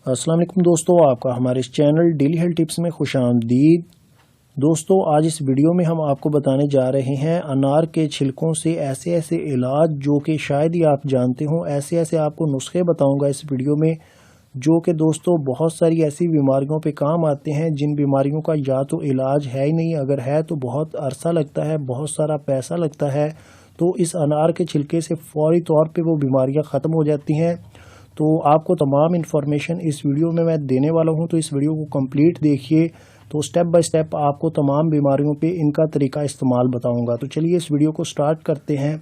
अस्सलाम वालेकुम दोस्तों, आपका हमारे इस चैनल डेली हेल्थ टिप्स में खुशामदीद। दोस्तों, आज इस वीडियो में हम आपको बताने जा रहे हैं अनार के छिलकों से ऐसे ऐसे इलाज जो कि शायद ही आप जानते हो। ऐसे ऐसे आपको नुस्खे बताऊंगा इस वीडियो में जो कि दोस्तों बहुत सारी ऐसी बीमारियों पे काम आते हैं जिन बीमारियों का या तो इलाज है ही नहीं, अगर है तो बहुत अरसा लगता है, बहुत सारा पैसा लगता है। तो इस अनार के छिलके से फौरी तौर पे वो बीमारियां ख़त्म हो जाती हैं। तो आपको तमाम इन्फॉर्मेशन इस वीडियो में मैं देने वाला हूं, तो इस वीडियो को कंप्लीट देखिए। तो स्टेप बाय स्टेप आपको तमाम बीमारियों पे इनका तरीका इस्तेमाल बताऊंगा। तो चलिए इस वीडियो को स्टार्ट करते हैं।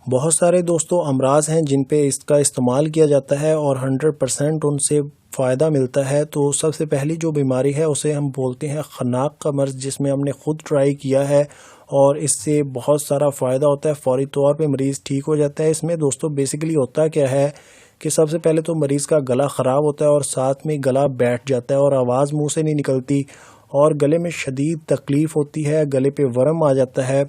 बहुत सारे दोस्तों अमराज हैं जिन पे इसका इस्तेमाल किया जाता है और 100% उनसे फ़ायदा मिलता है। तो सबसे पहली जो बीमारी है उसे हम बोलते हैं खन्नाक का मर्ज़, जिसमें हमने ख़ुद ट्राई किया है और इससे बहुत सारा फ़ायदा होता है। फौरी तौर पे मरीज़ ठीक हो जाता है। इसमें दोस्तों बेसिकली होता क्या है कि सबसे पहले तो मरीज़ का गला ख़राब होता है और साथ में गला बैठ जाता है और आवाज़ मुँह से नहीं निकलती और गले में शदीद तकलीफ़ होती है, गले पे वर्म आ जाता है।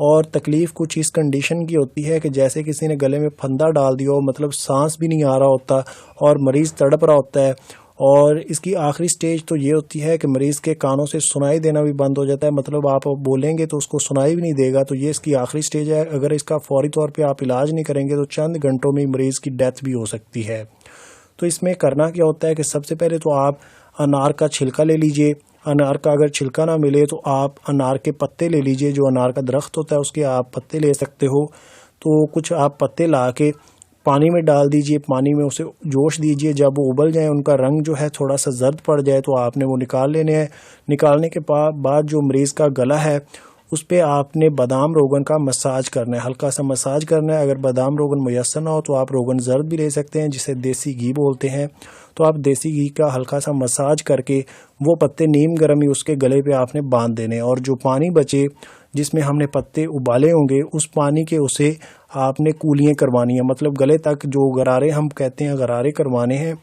और तकलीफ़ कुछ इस कंडीशन की होती है कि जैसे किसी ने गले में फंदा डाल दिया हो, मतलब सांस भी नहीं आ रहा होता और मरीज़ तड़प रहा होता है। और इसकी आखिरी स्टेज तो ये होती है कि मरीज़ के कानों से सुनाई देना भी बंद हो जाता है, मतलब आप बोलेंगे तो उसको सुनाई भी नहीं देगा। तो ये इसकी आखिरी स्टेज है। अगर इसका फौरी तौर पे आप इलाज नहीं करेंगे तो चंद घंटों में मरीज़ की डेथ भी हो सकती है। तो इसमें करना क्या होता है कि सबसे पहले तो आप अनार का छिलका ले लीजिए। अनार का अगर छिलका ना मिले तो आप अनार के पत्ते ले लीजिए, जो अनार का दरख्त होता है उसके आप पत्ते ले सकते हो। तो कुछ आप पत्ते ला के पानी में डाल दीजिए, पानी में उसे जोश दीजिए। जब वो उबल जाए, उनका रंग जो है थोड़ा सा जर्द पड़ जाए तो आपने वो निकाल लेने हैं। निकालने के बाद जो मरीज़ का गला है उस पर आपने बादाम रोगन का मसाज करना है, हल्का सा मसाज करना है। अगर बादाम रोगन मुयस्सर ना हो तो आप रोगन ज़र्द भी ले सकते हैं, जिसे देसी घी बोलते हैं। तो आप देसी घी का हल्का सा मसाज करके वो पत्ते नीम गर्म ही उसके गले पे आपने बांध देने, और जो पानी बचे जिसमें हमने पत्ते उबाले होंगे उस पानी के उसे आपने कूलियाँ करवानी है, मतलब गले तक जो गरारे हम कहते हैं गरारे करवाने हैं।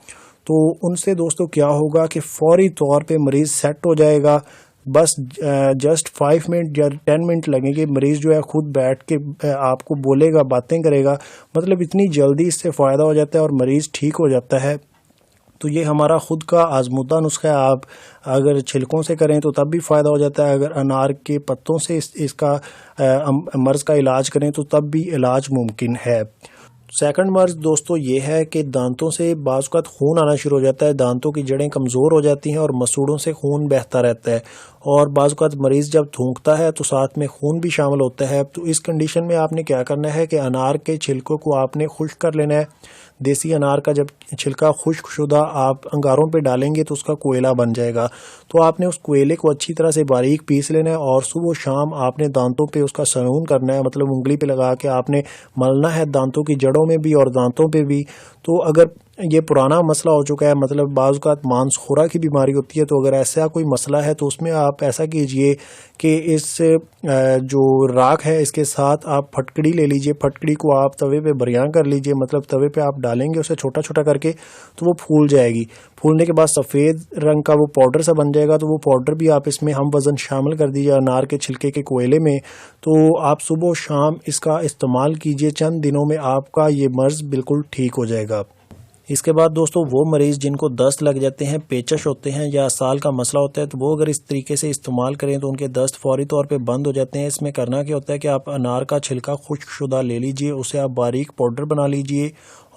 तो उनसे दोस्तों क्या होगा कि फौरी तौर पे मरीज़ सेट हो जाएगा। बस जस्ट 5 मिनट या 10 मिनट लगेंगे, मरीज़ जो है खुद बैठ के आपको बोलेगा, बातें करेगा। मतलब इतनी जल्दी इससे फ़ायदा हो जाता है और मरीज़ ठीक हो जाता है। तो ये हमारा ख़ुद का आजमूदा नुस्खा है। आप अगर छिलकों से करें तो तब भी फ़ायदा हो जाता है, अगर अनार के पत्तों से इसका मर्ज़ का इलाज करें तो तब भी इलाज मुमकिन है। सेकंड मर्ज़ दोस्तों ये है कि दांतों से बाज़ औक़ात खून आना शुरू हो जाता है, दांतों की जड़ें कमज़ोर हो जाती हैं और मसूड़ों से खून बहता रहता है। और बाज़ औक़ात मरीज़ जब थूकता है तो साथ में खून भी शामिल होता है। तो इस कंडीशन में आपने क्या करना है कि अनार के छिलकों को आपने खुश्क कर लेना है। देसी अनार का जब छिलका खुश्कशुदा आप अंगारों पे डालेंगे तो उसका कोयला बन जाएगा। तो आपने उस कोयले को अच्छी तरह से बारीक पीस लेना है और सुबह शाम आपने दांतों पे उसका सनून करना है, मतलब उंगली पे लगा के आपने मलना है, दांतों की जड़ों में भी और दांतों पे भी। तो अगर ये पुराना मसला हो चुका है, मतलब बाज़ औक़ात मांसखोरा की बीमारी होती है, तो अगर ऐसा कोई मसला है तो उसमें आप ऐसा कीजिए कि इस जो राख है इसके साथ आप फटकड़ी ले लीजिए। फटकड़ी को आप तवे पे बरियां कर लीजिए, मतलब तवे पे आप डालेंगे उसे छोटा छोटा करके तो वो फूल जाएगी। फूलने के बाद सफ़ेद रंग का वो पाउडर सा बन जाएगा। तो वो पाउडर भी आप इसमें हम वज़न शामिल कर दीजिए अनार के छिलके के कोयले में। तो आप सुबह शाम इसका इस्तेमाल कीजिए, चंद दिनों में आपका ये मर्ज़ बिल्कुल ठीक हो जाएगा। इसके बाद दोस्तों वो मरीज़ जिनको दस्त लग जाते हैं, पेचश होते हैं या साल का मसला होता है, तो वो अगर इस तरीके से इस्तेमाल करें तो उनके दस्त फौरी तौर पे बंद हो जाते हैं। इसमें करना क्या होता है कि आप अनार का छिलका खुश्कशुदा ले लीजिए, उसे आप बारीक पाउडर बना लीजिए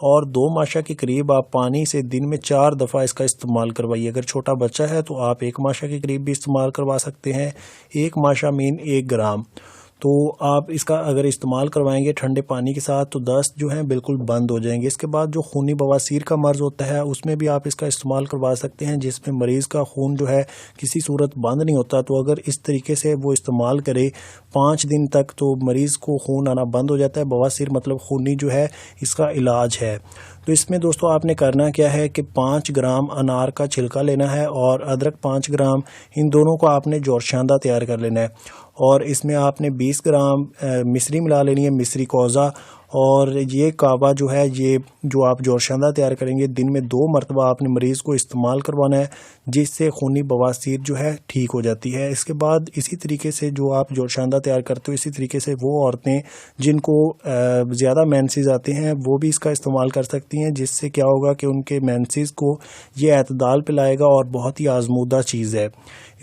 और 2 माशा के करीब आप पानी से दिन में 4 दफ़ा इसका इस्तेमाल करवाइए। अगर छोटा बच्चा है तो आप 1 माशा के करीब भी इस्तेमाल करवा सकते हैं। 1 माशा मीन 1 ग्राम। तो आप इसका अगर इस्तेमाल करवाएंगे ठंडे पानी के साथ तो दस्त जो है बिल्कुल बंद हो जाएंगे। इसके बाद जो खूनी बवासीर का मर्ज़ होता है उसमें भी आप इसका इस्तेमाल करवा सकते हैं, जिसमें मरीज़ का खून जो है किसी सूरत बंद नहीं होता। तो अगर इस तरीके से वो इस्तेमाल करे 5 दिन तक तो मरीज़ को खून आना बंद हो जाता है। बवासीर मतलब खूनी जो है इसका इलाज है। तो इसमें दोस्तों आपने करना क्या है कि 5 ग्राम अनार का छिलका लेना है और अदरक 5 ग्राम, इन दोनों को आपने जोरशांदा तैयार कर लेना है। और इसमें आपने 20 ग्राम मिश्री मिला लेनी है, मिश्री कोज़ा। और ये कावा जो है, ये जो आप जोरशंदा तैयार करेंगे, दिन में 2 मरतबा आपने मरीज़ को इस्तेमाल करवाना है, जिससे खूनी बवासीर जो है ठीक हो जाती है। इसके बाद इसी तरीके से जो आप जोरशंदा तैयार करते हो, इसी तरीके से वो औरतें जिनको ज़्यादा मेंसेस आते हैं वो भी इसका इस्तेमाल कर सकती हैं, जिससे क्या होगा कि उनके मेंसेस को ये एतदाल पे लाएगा और बहुत ही आजमूदा चीज़ है।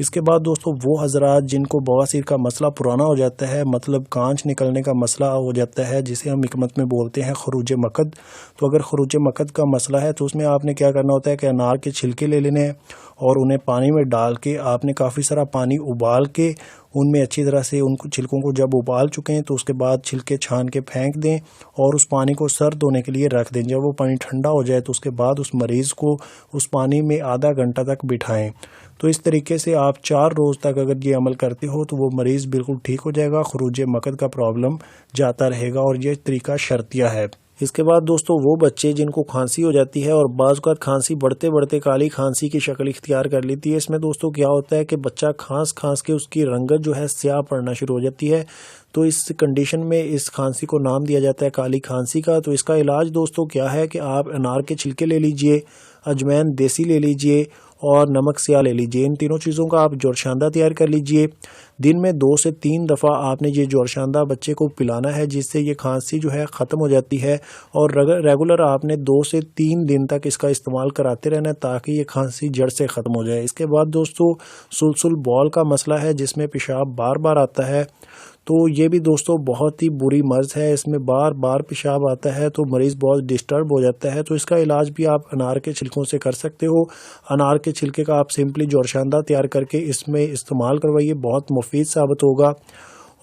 इसके बाद दोस्तों वो हजरात जिनको बवासीर का मसला पुराना हो जाता है, मतलब कांच निकलने का मसला हो जाता है, जिसे हम हिकमत में बोलते हैं खरूज मकद, तो अगर खरूज मकद का मसला है तो उसमें आपने क्या करना होता है कि अनार के छिलके ले लेने हैं और उन्हें पानी में डाल के आपने काफ़ी सारा पानी उबाल के उनमें अच्छी तरह से उनको छिलकों को जब उबाल चुके हैं तो उसके बाद छिलके छान के फेंक दें और उस पानी को सर्द होने के लिए रख दें। जब वो पानी ठंडा हो जाए तो उसके बाद उस मरीज़ को उस पानी में आधा घंटा तक बिठाएं। तो इस तरीके से आप 4 रोज़ तक अगर ये अमल करते हो तो वो मरीज़ बिल्कुल ठीक हो जाएगा, खरूज मकद का प्रॉब्लम जाता रहेगा और ये तरीका शर्तिया है। इसके बाद दोस्तों वो बच्चे जिनको खांसी हो जाती है और बाज़ औक़ात खांसी बढ़ते बढ़ते काली खांसी की शक्ल इख्तियार कर लेती है, इसमें दोस्तों क्या होता है कि बच्चा खांस खांस के उसकी रंगत जो है स्याह पड़ना शुरू हो जाती है। तो इस कंडीशन में इस खांसी को नाम दिया जाता है काली खांसी का। तो इसका इलाज दोस्तों क्या है कि आप अनार के छिलके ले लीजिए, अजमैन देसी ले लीजिए और नमक स्याह ले लीजिए। इन तीनों चीज़ों का आप जोरशंदा तैयार कर लीजिए। दिन में 2 से 3 दफ़ा आपने ये जोरशंदा बच्चे को पिलाना है, जिससे ये खांसी जो है ख़त्म हो जाती है और रेगुलर आपने 2 से 3 दिन तक इसका इस्तेमाल कराते रहना है ताकि ये खांसी जड़ से ख़त्म हो जाए। इसके बाद दोस्तों सुलसुल बॉल का मसला है, जिसमें पेशाब बार बार आता है, तो ये भी दोस्तों बहुत ही बुरी मर्ज़ है, इसमें बार बार पेशाब आता है तो मरीज़ बहुत डिस्टर्ब हो जाता है। तो इसका इलाज भी आप अनार के छिलकों से कर सकते हो। अनार के छिलके का आप सिंपली जोरशंदा तैयार करके इसमें इस्तेमाल करवाइए, बहुत मुफीद साबित होगा।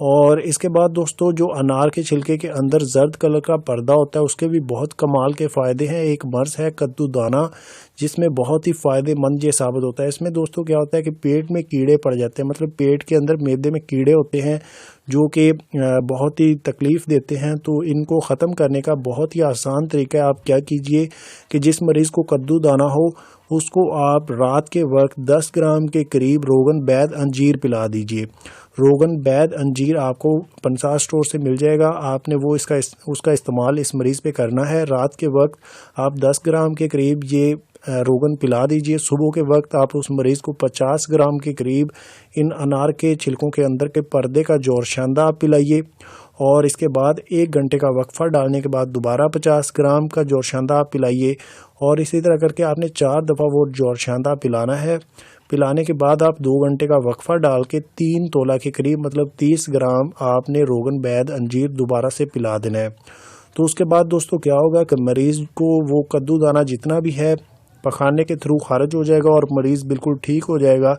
और इसके बाद दोस्तों जो अनार के छिलके के अंदर जर्द कलर का पर्दा होता है, उसके भी बहुत कमाल के फ़ायदे हैं। एक मर्ज़ है कद्दूदाना, जिसमें बहुत ही फ़ायदेमंद ये साबित होता है। इसमें दोस्तों क्या होता है कि पेट में कीड़े पड़ जाते हैं, मतलब पेट के अंदर मैदे में कीड़े होते हैं जो कि बहुत ही तकलीफ़ देते हैं। तो इनको ख़त्म करने का बहुत ही आसान तरीका है। आप क्या कीजिए कि जिस मरीज़ को कद्दूदाना हो उसको आप रात के वक्त 10 ग्राम के करीब रोगन बैद अंजीर पिला दीजिए। रोगन बैद अंजीर आपको पंसार स्टोर से मिल जाएगा, आपने वो उसका इस्तेमाल इस मरीज़ पे करना है। रात के वक्त आप 10 ग्राम के करीब ये रोगन पिला दीजिए। सुबह के वक्त आप उस मरीज़ को 50 ग्राम के करीब इन अनार के छिलकों के अंदर के पर्दे का जोरशंदा आप पिलाइए और इसके बाद 1 घंटे का वक्फा डालने के बाद दोबारा 50 ग्राम का जोरशंदा आप पिलाइए और इसी तरह करके आपने 4 दफ़ा वो जोरशंदा पिलाना है। पिलाने के बाद आप 2 घंटे का वक्फा डाल के 3 तोला के करीब मतलब 30 ग्राम आपने रोगन बैद अंजीर दोबारा से पिला देना है। तो उसके बाद दोस्तों क्या होगा कि मरीज़ को वो कद्दूदाना जितना भी है पखाने के थ्रू खारिज हो जाएगा और मरीज़ बिल्कुल ठीक हो जाएगा।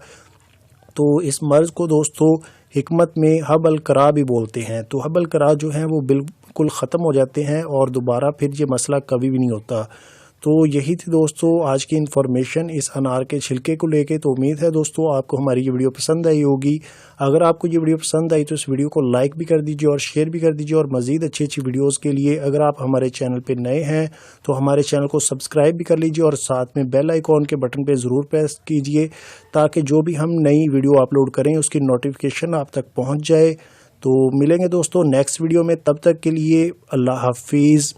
तो इस मर्ज़ को दोस्तों हिकमत में हबल करा भी बोलते हैं। तो हबल करा जो है वो बिल्कुल ख़त्म हो जाते हैं और दोबारा फिर ये मसला कभी भी नहीं होता। तो यही थी दोस्तों आज की इन्फॉर्मेशन इस अनार के छिलके को लेके। तो उम्मीद है दोस्तों आपको हमारी ये वीडियो पसंद आई होगी। अगर आपको ये वीडियो पसंद आई तो इस वीडियो को लाइक भी कर दीजिए और शेयर भी कर दीजिए। और मज़ीद अच्छी अच्छी वीडियोस के लिए अगर आप हमारे चैनल पे नए हैं तो हमारे चैनल को सब्सक्राइब भी कर लीजिए और साथ में बेल आइकॉन के बटन पे ज़रूर प्रेस कीजिए ताकि जो भी हम नई वीडियो अपलोड करें उसकी नोटिफिकेशन आप तक पहुँच जाए। तो मिलेंगे दोस्तों नेक्स्ट वीडियो में, तब तक के लिए अल्लाह हाफिज़।